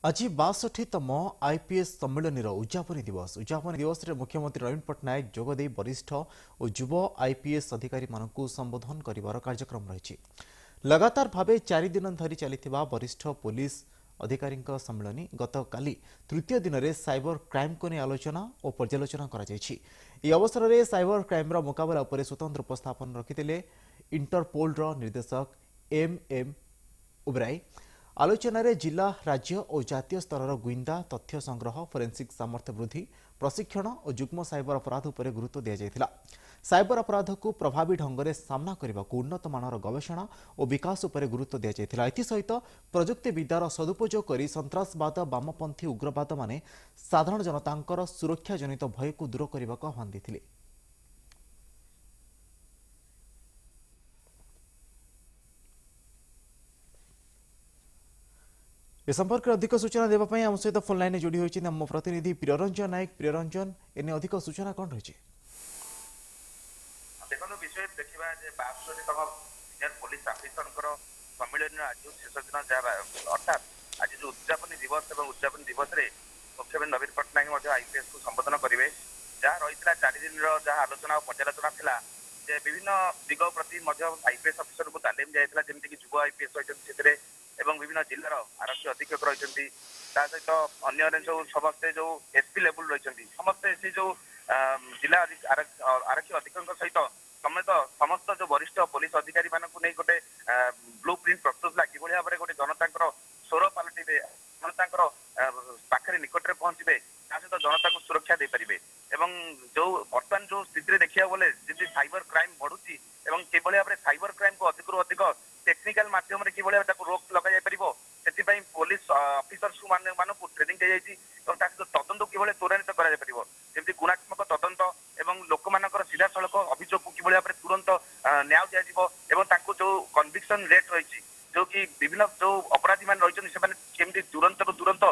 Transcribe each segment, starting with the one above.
आज 62तम आईपीएस सम्मेलन उद्यापन दिवस रे मुख्यमंत्री नवीन पट्टनायक जोगदे वरिष्ठ और युव आईपीएस अधिकारी मानकु संबोधन करिवार कार्यक्रम रही। लगातार भावे 4 दिन धरी चलिथिबा वरिष्ठ पुलिस अधिकारी सम्मेलन गतकाली तृतीय दिन में साइबर क्राइम को नहीं आलोचना और पर्यालोचना करा जायछि। ए अवसर में साइबर क्राइम मुकाबला उपर स्वतंत्र उपस्थापन रखिते इंटरपोल निर्देशक एम उबराई। आलोचन जिला राज्य और जातीय स्तर गुइंदा तथ्य संग्रह फोरेंसिक सामर्थ्य वृद्धि प्रशिक्षण और युग्म साइबर अपराध पर गुरुत्व दि जाइथिला। साइबर अपराध को प्रभावी ढंग से सामना करने को उन्नत मानर गवेषणा और विकास पर गुरुत्व दि जाइथिला। एथिसहित प्रजुक्ति विद्यार सदुपयोग कर सन्त्रासवाद वामपंथी उग्रवाद माने साधारण जनतांकर सुरक्षा जनित भय को दूर करने को आह्वान देथिले। ए संपर्क में अधिक सूचना देवाई आम सहित फोन लाइन जोड़ी होती आम प्रतिनिधि प्रियरंजन नायक। प्रियरंजन एने अधिक सूचना कौन रही? देखो विषय देखा 62तम सीनियर पुलिस अफिसर सम्मेलन आज शेष दिन अर्थात आज जो उद्यापन दिवस और उद्यापन दिवस में मुख्यमंत्री नवीन पट्टनायक आईपीएस को संबोधन करेंगे। जहाँ रही 4 दिन जहाँ आलोचना और पर्यालोचना था विभिन्न दिग प्रति आईपीएस अफिसर को तालीम दिया जमीक युव आईपीएस रही एवं विभिन्न जिलार आरक्षी अधीक्षक रही सहित अन्य जो समस्ते जो एसपी लेवल रही समस्ते से जो जिला आरक्षी अधीक्षक सहित समेत समस्त जो वरिष्ठ पुलिस अधिकारी मानक नहीं गोटे ब्लू प्रिंट प्रस्तुत कि भाव में गोटे जनता स्वर पलटिबे जनता पाखे निकट में पहुंचे सहित जनता को सुरक्षा दे पारे एवं जो बर्तमान जो स्थिति देखा गले जमी साइबर क्राइम बढ़ुची कि भाव में साइबर क्राइम को अधिक अधिक टेक्निकल माध्यम रोक लग जापर पुलिस अफिसर्स मानक ट्रेनिंग दी जाइए तदंत कि त्वरान्वित करमती गुणात्मक तदंत एवं लोक मान सीधा सड़क अभियोग को कि भाव में तुरंत न्याय दिया जो कन्विक्शन रेट रही जो कि विभिन्न जो अपराधी मान रही केमती तुरंत तुरंत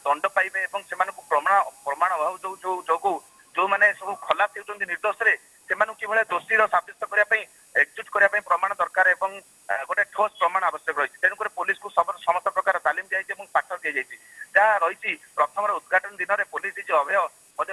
दंड पाइबे प्रमाण अभाव जो जो मैंने सब खलास होती निर्दोष से दोषी सब्यस्त करने एकजुट करने प्रमाण दरकार एवं गोटे ठोस प्रमाण आवश्यक रही तेणुक पुलिस को समस्त प्रकार तालीम दी पाठ दी जाइए। जहाँ रही प्रथम उद्घाटन दिन में पुलिस जो अभय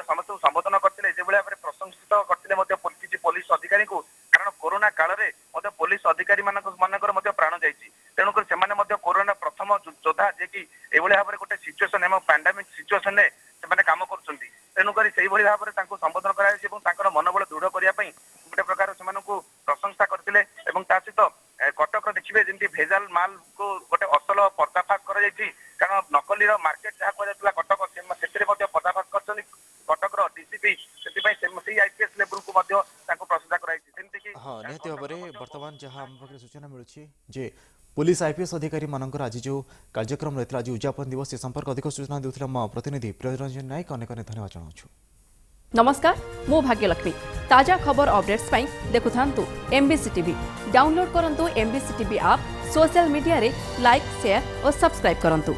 समस्त संबोधन करते जो भाव में प्रशंसित करते किसी पुलिस अधिकारी को कारण कोरोना काल में पुलिस अधिकारी मानकर प्राण जाइए तेणुक से कोरोना प्रथम योद्धा जे कि भाव में गोटे सिचुएसन एवं पैंडेमिक सिचुएसन में से काम कर तेणुक से भाव में संबोधन कर मनोबल दृढ़ करने गोटे प्रकार से प्रशंसा करते सहित कटक देखिए जमी भेजाल माल को गोटे असल पर्दाफाश कर कारण नकली मार्केट जहाँ कहुला कटक से पर्दाफाश कर कटक डीसीपी से आईपीएस लेवल को प्रशंसा कराई। हाँ निहती भाव में बर्तमान जहाँ आम पाखे सूचना मिलूँ पुलिस आईपीएस अधिकारी मानकर आज जो कार्यक्रम रही आज उद्यापन दिवस से संपर्क अधिक सूचना देते आम प्रतिनिधि प्रियरंजन नायक अनेक धन्यवाद जनाऊँ। नमस्कार मु भाग्यलक्ष्मी ताजा खबर अपडेट्स पाई देखु थांतु एमबीसी टीवी डाउनलोड करंतु MBC TV app social media रे लाइक शेयर और सब्सक्राइब करंतु।